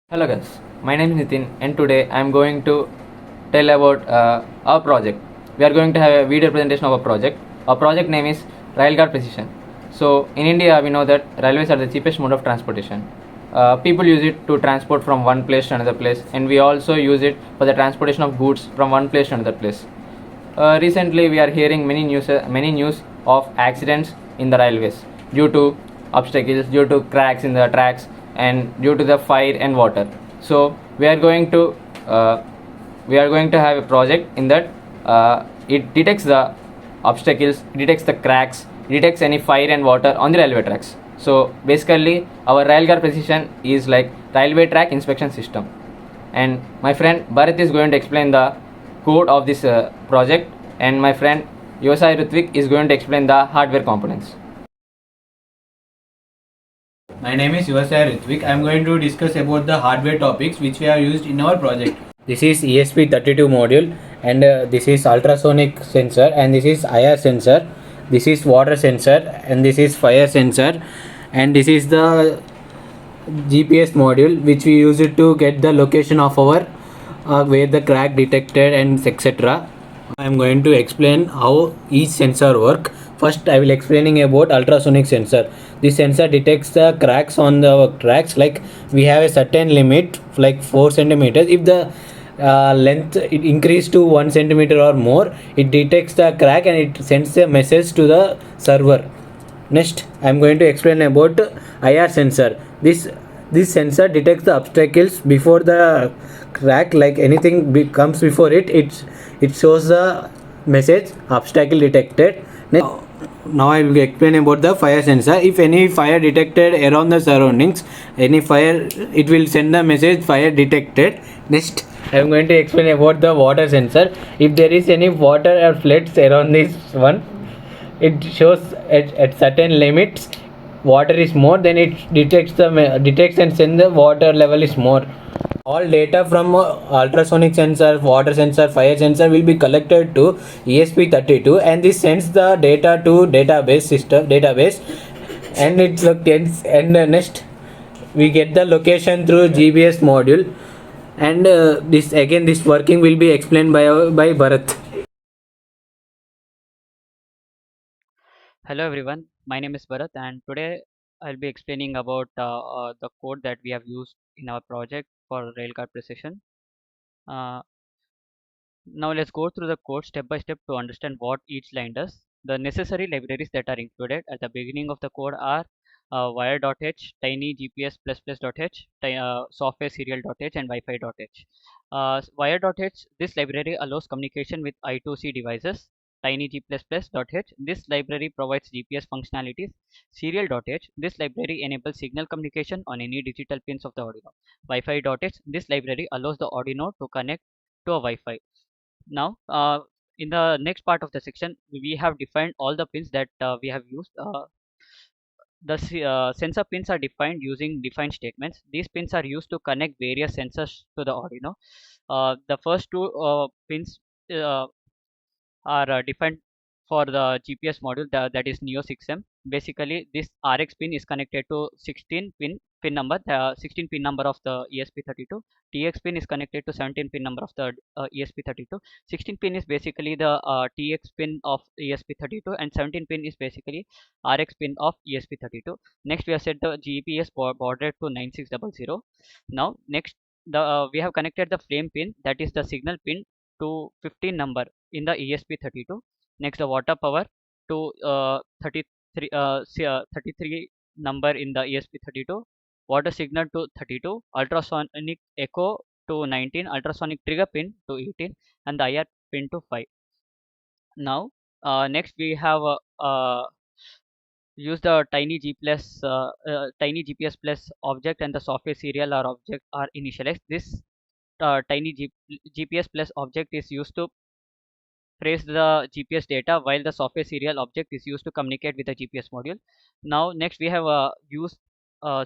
Hello guys, my name is Nitin and today I am going to tell about our project. We are going to have a video presentation of our project. Our project name is Railgaurd Precision. So in India we know that railways are the cheapest mode of transportation. People use it to transport from one place to another place, and we also use it for the transportation of goods from one place to another place. Recently we are hearing many news of accidents in the railways due to obstacles, due to cracks in the tracks, and due to the fire and water. So uh, we are going to have a project in that it detects the obstacles, detects the cracks, detects any fire and water on the railway tracks. So basically our Railguard Precision is like railway track inspection system, and my friend Bharat is going to explain the code of this project, and my friend Yosai Rutvik is going to explain the hardware components. My name is Yuvasaya Ritvik. I am going to discuss about the hardware topics which we have used in our project. This is ESP32 module, and this is ultrasonic sensor, and this is IR sensor, this is water sensor, and this is fire sensor, and this is the GPS module which we use it to get the location of our where the crack detected and etc. I am going to explain how each sensor work. First I will explaining about ultrasonic sensor. This sensor detects the cracks on the tracks, like we have a certain limit like 4 centimeters. If the length it increase to 1 centimeter or more, it detects the crack and it sends a message to the server. Next I am going to explain about IR sensor. This sensor detects the obstacles before the crack, like anything comes before it shows the message obstacle detected. Now I will explain about the fire sensor. If any fire detected around the surroundings, any fire, it will send the message fire detected. Next I am going to explain about the water sensor. If there is any water or floods around this one, it shows at certain limits water is more, then it detects and send the water level is more. All data from ultrasonic sensor, water sensor, fire sensor will be collected to ESP32, and this sends the data to database, and it gets, and next we get the location through GPS module, and this working will be explained by Bharat. Hello everyone, my name is Bharat and today I'll be explaining about the code that we have used in our project for Railguard Precision. Uh, Now let's go through the code step by step to understand what each line does. The necessary libraries that are included at the beginning of the code are wire.h, tiny gps++.h, software serial.h, and wi-fi.h. Wire.h, this library allows communication with I2C devices. Tiny g++.h, this library provides GPS functionalities. Serial.h, this library enables signal communication on any digital pins of the Arduino. Wi-Fi.h, this library allows the Arduino to connect to a Wi-Fi. Now, in the next part of the section, we have defined all the pins that we have used. The sensor pins are defined using defined statements. These pins are used to connect various sensors to the Arduino. The first two pins uh, are defined for the GPS module, that is Neo 6M. Basically, this RX pin is connected to 16 pin number, the 16 pin number of the ESP32. TX pin is connected to 17 pin number of the ESP32. 16 pin is basically the TX pin of ESP32, and 17 pin is basically RX pin of ESP32. Next, we have set the GPS baud rate to 9600. Now, next, we have connected the flame pin, that is the signal pin, to 15 number in the ESP32. Next, the water power to 33 number in the ESP32. Water signal to 32. Ultrasonic echo to 19. Ultrasonic trigger pin to 18, and the IR pin to 5. Now, next we have use the tiny GPS plus object, and the software serial or object are initialized. This GPS plus object is used to trace the GPS data, while the software serial object is used to communicate with the GPS module. Now, next we have used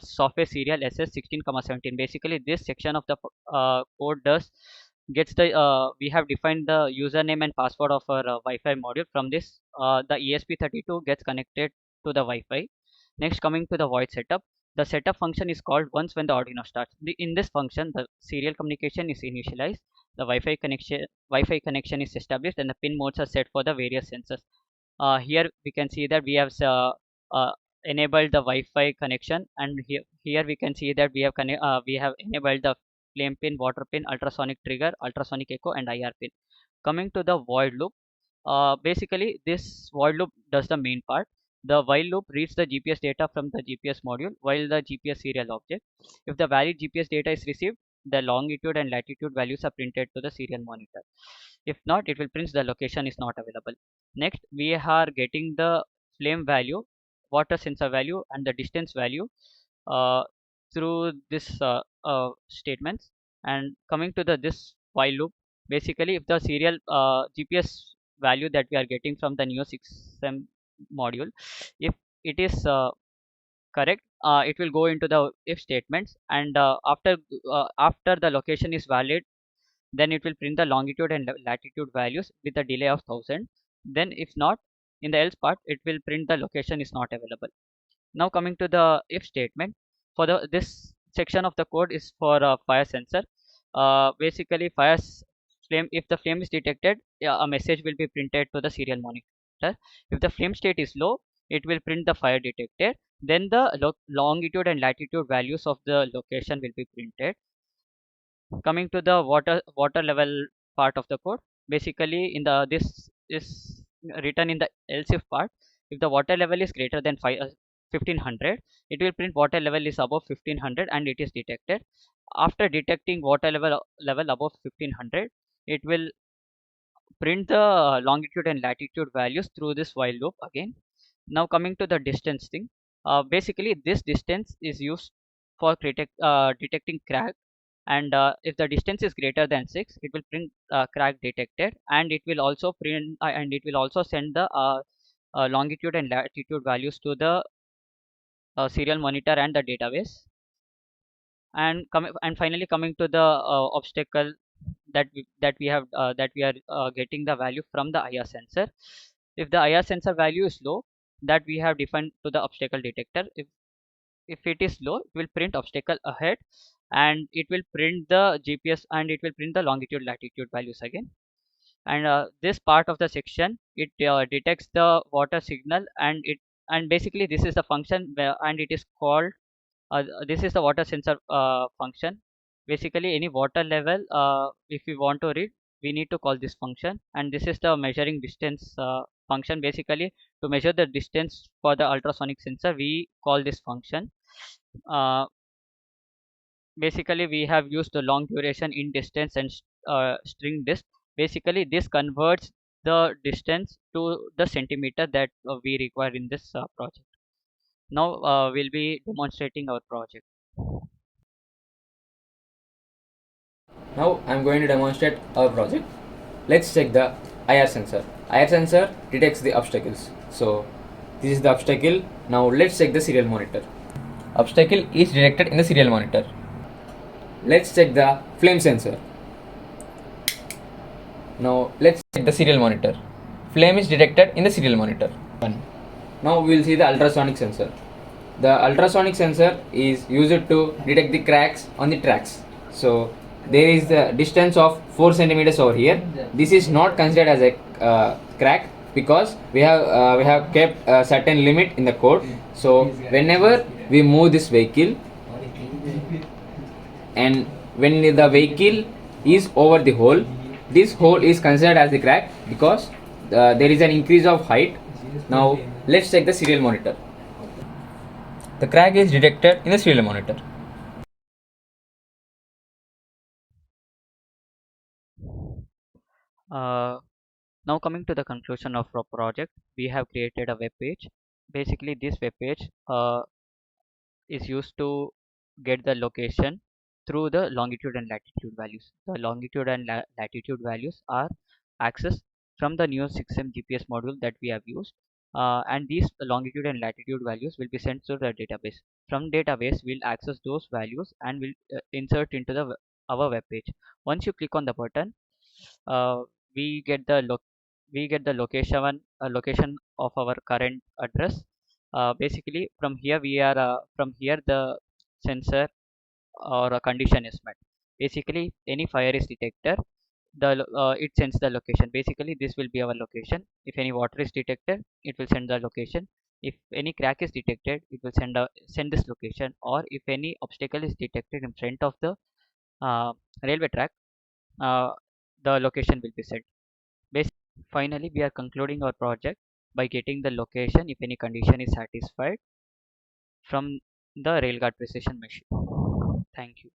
software serial SS16,17. Basically, this section of the code does gets the we have defined the username and password of our Wi-Fi module. From this, the ESP32 gets connected to the Wi-Fi. Next, coming to the void setup. The setup function is called once when the Arduino starts. In this function, the serial communication is initialized, the Wi-Fi connection is established, and the pin modes are set for the various sensors. Here we can see that we have uh, enabled the Wi-Fi connection, and here we can see that we have enabled the flame pin, water pin, ultrasonic trigger, ultrasonic echo, and IR pin. Coming to the void loop, basically this void loop does the main part. The while loop reads the GPS data from the GPS module while the GPS serial object. If the valid GPS data is received, the longitude and latitude values are printed to the serial monitor. If not, it will print the location is not available. Next, we are getting the flame value, water sensor value, and the distance value uh, through this statements. And coming to the this while loop, basically if the serial GPS value that we are getting from the Neo 6M module, if it is correct, it will go into the if statements, and after the location is valid, then it will print the longitude and latitude values with a delay of 1000. Then if not, in the else part, it will print the location is not available. Now coming to the if statement, for the this section of the code is for a fire sensor. Basically flame, if the flame is detected, a message will be printed to the serial monitor. If the flame state is low, it will print the fire detected. Then the longitude and latitude values of the location will be printed. Coming to the water level part of the code, basically in the this is written in the else if part. If the water level is greater than 1500, it will print water level is above 1500 and it is detected. After detecting water level above 1500, it will print the longitude and latitude values through this while loop again. Now coming to the distance thing, basically this distance is used for detecting crack, and if the distance is greater than 6, it will print crack detected, and it will also send the longitude and latitude values to the serial monitor and the database. And finally coming to the obstacle that we are getting the value from the IR sensor. If the IR sensor value is low, that we have defined to the obstacle detector. If it is low, it will print obstacle ahead, and it will print the GPS, and it will print the longitude latitude values again. And this part of the section, it detects the water signal, and basically this is the function and it is called this is the water sensor function. Basically any water level, if we want to read, we need to call this function. And this is the measuring distance function. Basically to measure the distance for the ultrasonic sensor, we call this function. uh, Basically we have used the long duration in distance and string dist. Basically this converts the distance to the centimeter that we require in this project. Now we'll be demonstrating our project. Now I'm going to demonstrate our project. Let's check the IR sensor. IR sensor detects the obstacles. So this is the obstacle. Now let's check the serial monitor. Obstacle is detected in the serial monitor. Let's check the flame sensor. Now let's check the serial monitor. Flame is detected in the serial monitor. Now we will see the ultrasonic sensor. The ultrasonic sensor is used to detect the cracks on the tracks. So there is the distance of 4 centimeters over here. This is not considered as a crack because we have kept a certain limit in the code. So whenever we move this vehicle, and when the vehicle is over the hole, this hole is considered as the crack because there is an increase of height. Now let's check the serial monitor. The crack is detected in the serial monitor. Now coming to the conclusion of our project, we have created a web page. Basically this web page is used to get the location through the longitude and latitude values. The longitude and latitude values are accessed from the Neo 6M GPS module that we have used, and these longitude and latitude values will be sent to the database. From database we'll access those values and will insert into the our web page. Once you click on the button, uh, we get the location of our current address, Basically from here the sensor or a condition is met. Basically any fire is detected, it sends the location. Basically this will be our location. If any water is detected, it will send the location. If any crack is detected, it will send this location. Or if any obstacle is detected in front of the uh, railway track, uh, the location will be set. Finally, we are concluding our project by getting the location if any condition is satisfied from the Railguard precision machine. Thank you.